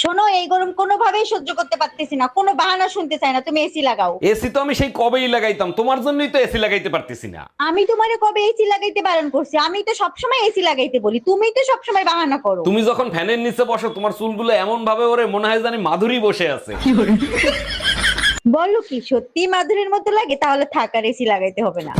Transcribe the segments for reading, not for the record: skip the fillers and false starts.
শোনো, এই গরম কোনোভাবেই সহ্য করতে পারতেছি না, কোনো বাহানা শুনতে চাই না, তুমি এসি লাগাও। এসি তো আমি সেই কবেই লাগাইতাম, তোমার জন্যই তো এসি লাগাইতে পারতেছি না। আমি তোমারে কবে এসি লাগাইতে বারণ করছি? আমি তো সবসময় এসি লাগাইতে বলি, তুমি তো সবসময় বাহানা করো। তুমি যখন ফ্যানের নিচে বসো তোমার চুলগুলো এমন ভাবে ওরে মনে হয় জানি মাধুরী বসে আছে। বলো কি সত্যি মাধুরীর মতো লাগে? তাহলে থাক, আর এসি লাগাইতে হবে না।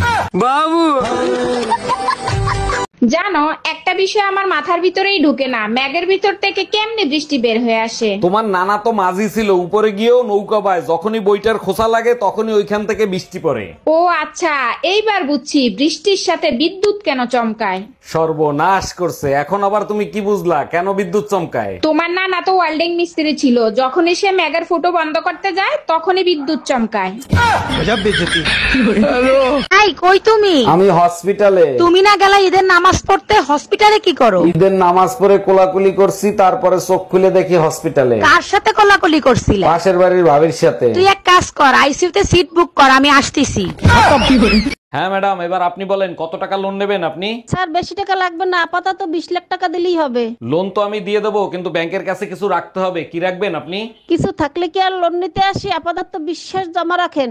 জানো, একটা বিষয় আমার মাথার ভিতরেই ঢুকে না, ম্যাগের ভিতর থেকে কেমনে বৃষ্টি বের হয়ে আসে? তোমার নানা তো মাঝি ছিল, উপরে গিয়েও নৌকা বায়, যখনই বইটার খোসা লাগে তখনই ওইখান থেকে বৃষ্টি পড়ে। ও আচ্ছা, এইবার বুঝছি বৃষ্টির সাথে বিদ্যুৎ কেন চমকায়। সর্বনাশ করছে, এখন আবার তুমি কি বুঝলা কেন বিদ্যুৎ চমকায়? তোমার নানা তো ওয়েল্ডিং মিস্ত্রি ছিল, যখনই সে ম্যাগের ফুটো বন্ধ করতে যায় তখনই বিদ্যুৎ চমকায়। এই কই তুমি? আমি হসপিটালে। তুমি না গেলা ঈদের নামাজ পড়তে? হসপিটালে কি করো? ঈদের নামাজ পড়ে কোলাকুলি করছি, তারপরে চোখ খুলে দেখি হসপিটালে। কার সাথে কোলাকুলি করছিলে? পাশের বাড়ির ভাবির সাথে। তুই এক কাজ কর, আইসিইউতে সিট বুক কর, আমি আসতেছি। হ্যাঁ ম্যাডাম, এবার আপনি বলেন কত টাকা লোন নেবেন আপনি? স্যার বেশি টাকা লাগবে না, আপাতত 20 লাখ টাকা দিলেই হবে। লোন তো আমি দিয়ে দেবো, কিন্তু ব্যাংকের কাছে কিছু রাখতে হবে। কি রাখবেন আপনি? কিছু থাকলে কি আর লোন নিতে আসি? আপাতত বিশ্বাস জমা রাখেন।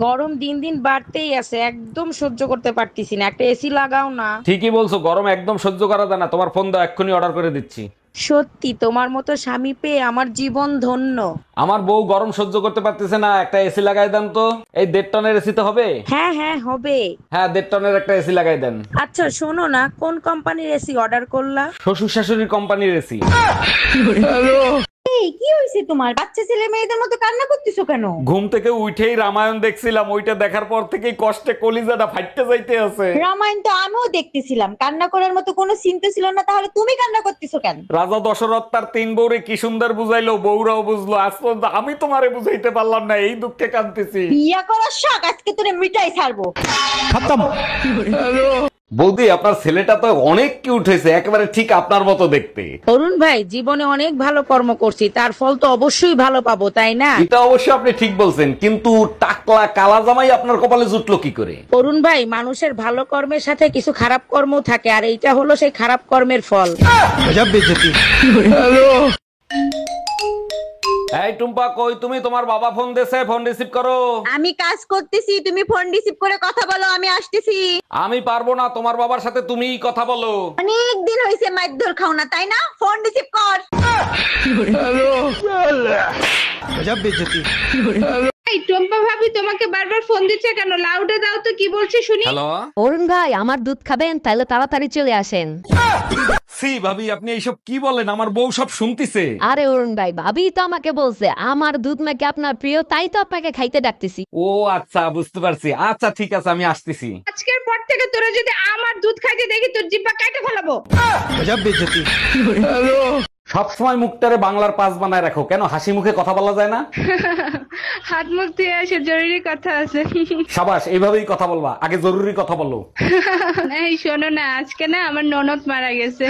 গরম দিন দিন বাড়তেই আছে, একদম সহ্য করতে পারতেছি না, একটা এসি লাগাও না। ঠিকই বলছো, গরম একদম সহ্য করা যায় না। তোমার ফোন দাও, এক্ষুনি অর্ডার করে দিচ্ছি। সত্যি তোমার মতো স্বামী পেয়ে আমার জীবন ধন্য। আমার বউ গরম সহ্য করতে পারতেছে না, একটা এসি লাগাই দেন তো। এই 1.5 টনের এসি তো হবে? হ্যাঁ হ্যাঁ হবে। হ্যাঁ, 1.5 টনের একটা এসি লাগাই দেন। আচ্ছা শোনো না, কোন কোম্পানির এসি অর্ডার করলা? শ্বশুর শাশুড়ির কোম্পানির এসি। এই কি হয়েছে তোমার? বাচ্চা ছেলে মেয়েদের মতো কান্না করতেছো কেন? ঘুম থেকে উঠেই রামায়ণ দেখছিলাম, ওইটা দেখার পর থেকেই কষ্টে কলিজাটা ফাটতে যাইতে আছে। রামায়ণ তো আমিও দেখতেছিলাম, কান্না করার মতো কোনো চিন্তা ছিল না, তাহলে তুমি কান্না করতেছো কেন? রাজা দশরথ তার 3 বউরে কি সুন্দর বুঝাইলো, বউরাও বুঝলো। আজ পর্যন্ত আমি তোমারে বুঝাইতে পারলাম না, এই দুঃখে কাঁদতেছি। বিয়া করার শখ, আজকে তোরে মিটাই ছাড়বো। বৌদি, আপনার ছেলেটা তো অনেক কিউট হয়েছে, একেবারে ঠিক আপনার মতো দেখতে। অরুণ ভাই, জীবনে অনেক ভালো কর্ম করছি, তার ফল তো অবশ্যই ভালো পাবো, তাই না? এটা অবশ্য আপনি ঠিক বলছেন, কিন্তু টাকলা কালা জামাই আপনার কপালে জুটলো কি করে? অরুণ ভাই, মানুষের ভালো কর্মের সাথে কিছু খারাপ কর্ম থাকে, আর এইটা হলো সেই খারাপ কর্মের ফল। এই টুম্পা, কই তুমি? তোমার বাবা ফোন দিয়েছে, ফোন রিসিভ করো। আমি কাজ করতেছি, তুমি ফোন রিসিভ করে কথা বলো, আমি আসতেছি। আমি পারবো না, তোমার বাবার সাথে তুমিই কথা বলো। অনেক দিন হয়েছে মাইর খাও না, তাই না? ফোন রিসিভ কর। এই টম্পা ভাবি তোমাকে বারবার ফোন দিচ্ছে কেন? লাউডে দাও তো, কি বলছে শুনি। হ্যালো। অরুণ ভাই, আমার দুধ খাবেন? তাহলে তাড়াতাড়ি চলে আসেন। সি ভাবি, আপনি এইসব কি বলেন? আমার বউ সব শুনতিছে। আরে অরুণ ভাই, ভাবি তো আমাকে বলছে আমার দুধ নাকি আপনার প্রিয়, তাই তো আপনাকে খাইতে ডাকতেছি। ও আচ্ছা, বুঝতে পারছি। আচ্ছা ঠিক আছে, আমি আসতেছি। আজকের পর থেকে তোরা যদি আমার দুধ খাইতে দেখি তোর জিব্বা কেটে ফেলাবো। সবসময় মুখটারে বাংলার পাস বানায় রাখো কেন? হাসি মুখে কথা বলা যায় না? হাত মুখ ধুয়ে আসে, জরুরি কথা আছে। সাবাস, এইভাবেই কথা বলবা। আগে জরুরি কথা বলো। এই শোনো না, আজকে না আমার ননদ মারা গেছে।